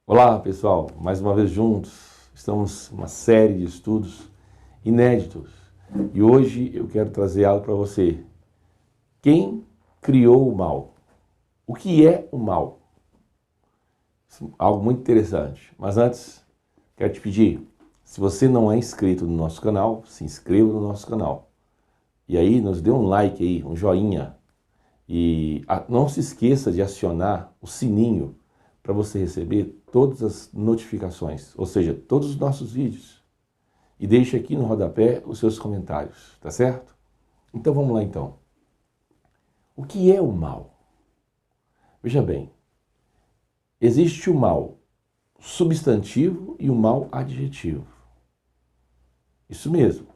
Olá pessoal, mais uma vez juntos, estamos numa série de estudos inéditos e hoje eu quero trazer algo para você. Quem criou o mal? O que é o mal? Algo muito interessante, mas antes quero te pedir, se você não é inscrito no nosso canal, se inscreva no nosso canal e aí nos dê um like aí, um joinha e não se esqueça de acionar o sininho para você receber todas as notificações, ou seja, todos os nossos vídeos. E deixe aqui no rodapé os seus comentários, tá certo? Então vamos lá então. O que é o mal? Veja bem, existe o mal substantivo e o mal adjetivo. Isso mesmo.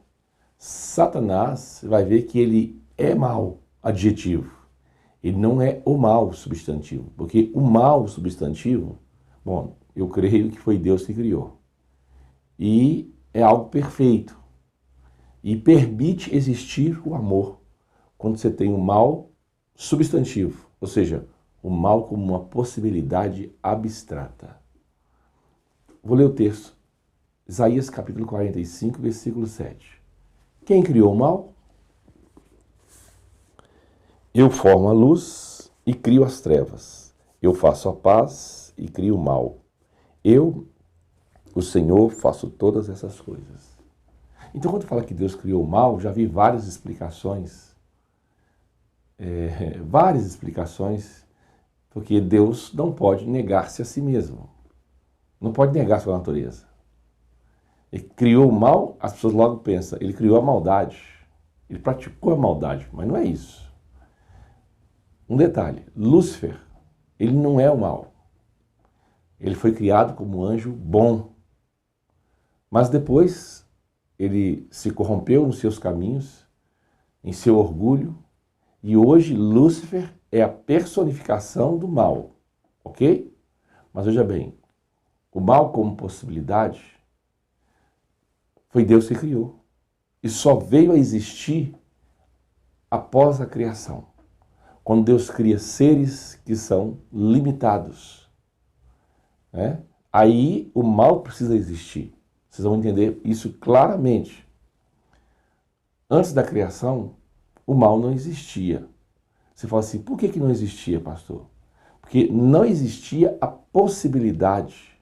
Satanás vai ver que ele é mal adjetivo. Ele não é o mal substantivo, porque o mal substantivo, bom, eu creio que foi Deus que criou. E é algo perfeito. E permite existir o amor quando você tem o mal substantivo, ou seja, o mal como uma possibilidade abstrata. Vou ler o texto. Isaías capítulo 45, versículo 7. Quem criou o mal? Eu formo a luz e crio as trevas. Eu faço a paz e crio o mal. Eu, o Senhor, faço todas essas coisas. Então, quando fala que Deus criou o mal, já vi várias explicações. Porque Deus não pode negar-se a si mesmo. Não pode negar sua natureza. Ele criou o mal, as pessoas logo pensam, ele criou a maldade. Ele praticou a maldade, mas não é isso. Um detalhe, Lúcifer, ele não é o mal. Ele foi criado como um anjo bom. Mas depois ele se corrompeu nos seus caminhos, em seu orgulho, e hoje Lúcifer é a personificação do mal, ok? Mas veja bem, o mal como possibilidade foi Deus que criou. E só veio a existir após a criação. Quando Deus cria seres que são limitados, né? Aí o mal precisa existir. Vocês vão entender isso claramente. Antes da criação, o mal não existia. Você fala assim, por que não existia, pastor? Porque não existia a possibilidade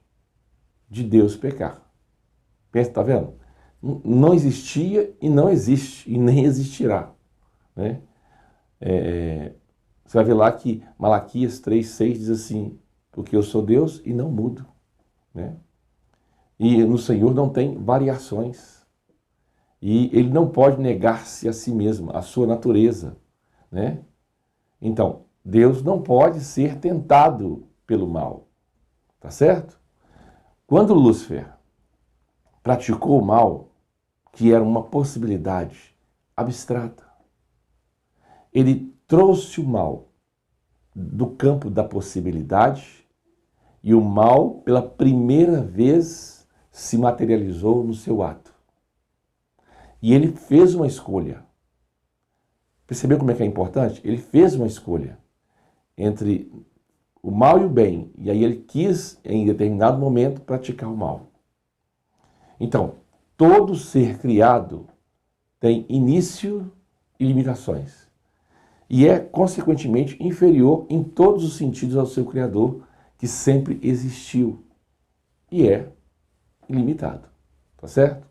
de Deus pecar. Pensa, tá vendo? Não existia e não existe, e nem existirá, né? Você vai ver lá que Malaquias 3,6 diz assim, porque eu sou Deus e não mudo, né? E no Senhor não tem variações. E ele não pode negar-se a si mesmo, a sua natureza, né? Então, Deus não pode ser tentado pelo mal, tá certo? Quando Lúcifer praticou o mal, que era uma possibilidade abstrata, ele trouxe o mal do campo da possibilidade e o mal, pela primeira vez, se materializou no seu ato. E ele fez uma escolha. Percebeu como é que é importante? Ele fez uma escolha entre o mal e o bem. E aí ele quis, em determinado momento, praticar o mal. Então, todo ser criado tem início e limitações. E é, consequentemente, inferior em todos os sentidos ao seu Criador, que sempre existiu. E é ilimitado. Tá certo?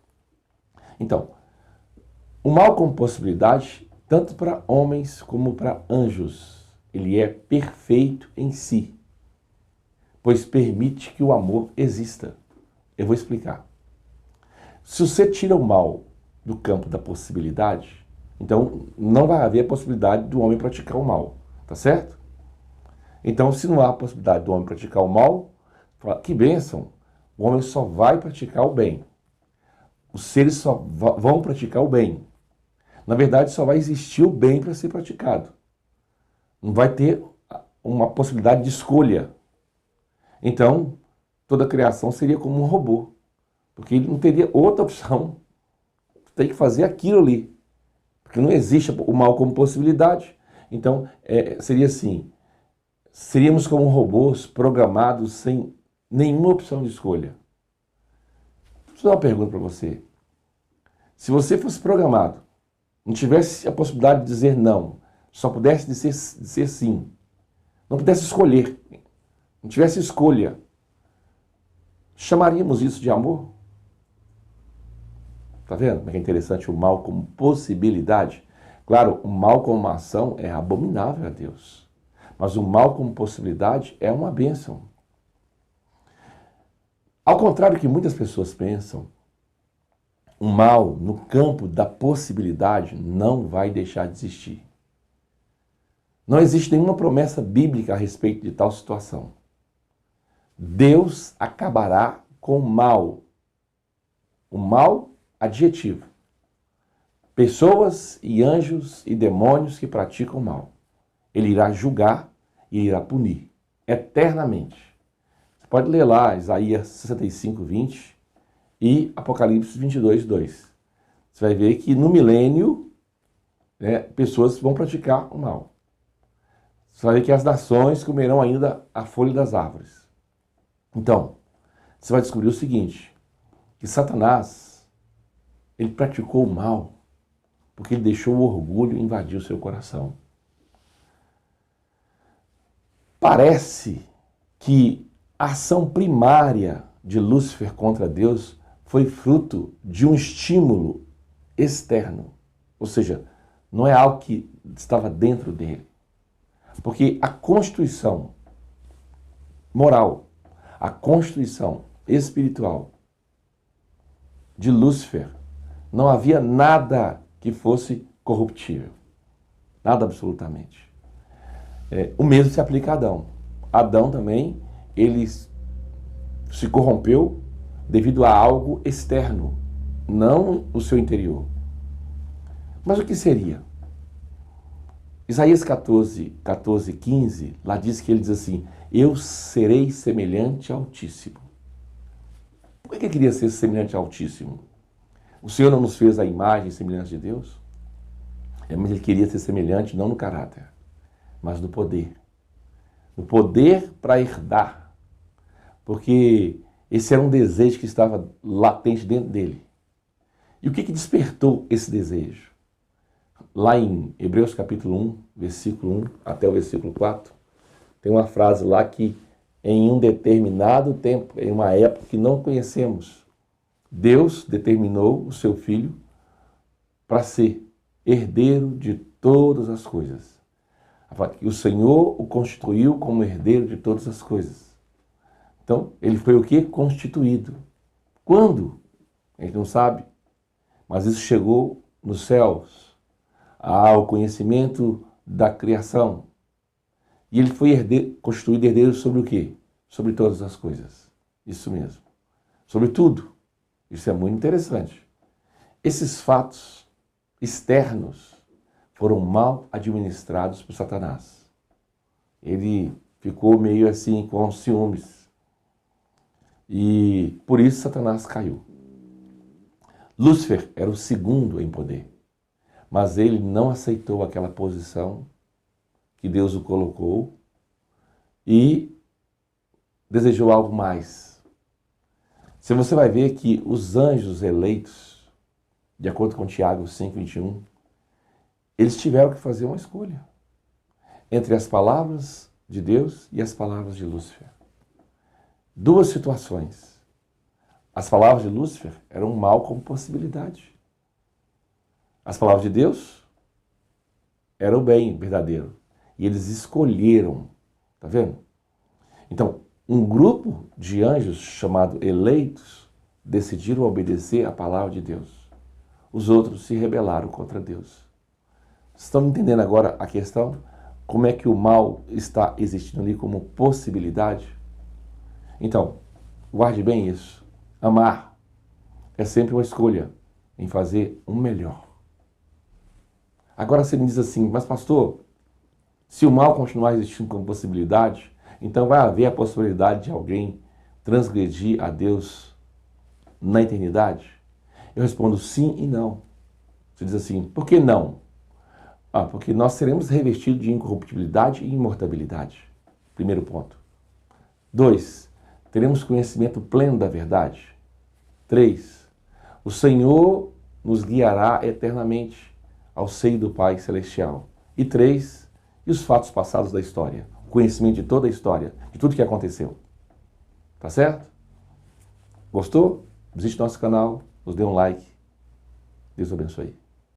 Então, o mal como possibilidade, tanto para homens como para anjos, ele é perfeito em si, pois permite que o amor exista. Eu vou explicar. Se você tira o mal do campo da possibilidade, então não vai haver a possibilidade do homem praticar o mal, tá certo? Então, se não há a possibilidade do homem praticar o mal, que bênção, o homem só vai praticar o bem. Os seres só vão praticar o bem. Na verdade, só vai existir o bem para ser praticado. Não vai ter uma possibilidade de escolha. Então, toda a criação seria como um robô, porque ele não teria outra opção. Tem que fazer aquilo ali, porque não existe o mal como possibilidade. Então, seria assim, seríamos como robôs programados sem nenhuma opção de escolha. Vou fazer uma pergunta para você. Se você fosse programado, não tivesse a possibilidade de dizer não, só pudesse dizer sim, não pudesse escolher, não tivesse escolha, chamaríamos isso de amor? Tá vendo como é interessante o mal como possibilidade? Claro, o mal como uma ação é abominável a Deus, mas o mal como possibilidade é uma bênção. Ao contrário do que muitas pessoas pensam, o mal no campo da possibilidade não vai deixar de existir. Não existe nenhuma promessa bíblica a respeito de tal situação. Deus acabará com o mal. O mal adjetivo. Pessoas e anjos e demônios que praticam mal. Ele irá julgar e irá punir eternamente. Você pode ler lá Isaías 65, 20 e Apocalipse 22, 2. Você vai ver que no milênio, pessoas vão praticar o mal. Você vai ver que as nações comerão ainda a folha das árvores. Então, você vai descobrir o seguinte, que Satanás, ele praticou o mal porque ele deixou o orgulho invadir o seu coração. Parece que a ação primária de Lúcifer contra Deus foi fruto de um estímulo externo. Ou seja, não é algo que estava dentro dele. Porque a constituição moral, a constituição espiritual de Lúcifer, não havia nada que fosse corruptível. Nada absolutamente. O mesmo se aplica a Adão. Adão também, ele se corrompeu devido a algo externo, não o seu interior. Mas o que seria? Isaías 14, 15, lá diz que ele diz assim, eu serei semelhante ao Altíssimo. Por que ele queria ser semelhante ao Altíssimo? O Senhor não nos fez a imagem e semelhança de Deus? Mas ele queria ser semelhante não no caráter, mas no poder. No poder para herdar. Porque esse era um desejo que estava latente dentro dele. E o que despertou esse desejo? Lá em Hebreus capítulo 1, versículo 1 até o versículo 4, tem uma frase lá que em um determinado tempo, em uma época que não conhecemos, Deus determinou o seu Filho para ser herdeiro de todas as coisas. O Senhor o constituiu como herdeiro de todas as coisas. Então, ele foi o quê? Constituído. Quando? A gente não sabe. Mas isso chegou nos céus, ao conhecimento da criação. E ele foi constituído herdeiro sobre o quê? Sobre todas as coisas. Isso mesmo. Sobre tudo. Isso é muito interessante. Esses fatos externos foram mal administrados por Satanás. Ele ficou meio assim com ciúmes. E por isso Satanás caiu. Lúcifer era o segundo em poder. Mas ele não aceitou aquela posição que Deus o colocou e desejou algo mais. Se você vai ver que os anjos eleitos, de acordo com Tiago 5:21, eles tiveram que fazer uma escolha entre as palavras de Deus e as palavras de Lúcifer. Duas situações. As palavras de Lúcifer eram mal como possibilidade. As palavras de Deus eram o bem verdadeiro. E eles escolheram. Tá vendo? Então, um grupo de anjos chamado eleitos decidiram obedecer à palavra de Deus. Os outros se rebelaram contra Deus. Estão entendendo agora a questão? Como é que o mal está existindo ali como possibilidade? Então, guarde bem isso. Amar é sempre uma escolha em fazer um melhor. Agora você me diz assim, mas pastor, se o mal continuar existindo como possibilidade, então vai haver a possibilidade de alguém transgredir a Deus na eternidade? Eu respondo sim e não. Você diz assim, por que não? Porque nós seremos revestidos de incorruptibilidade e imortalidade. Primeiro ponto. 2, teremos conhecimento pleno da verdade. 3. O Senhor nos guiará eternamente ao seio do Pai Celestial. E 3. E os fatos passados da história. O conhecimento de toda a história, de tudo que aconteceu. Tá certo? Gostou? Visite nosso canal, nos dê um like. Deus abençoe.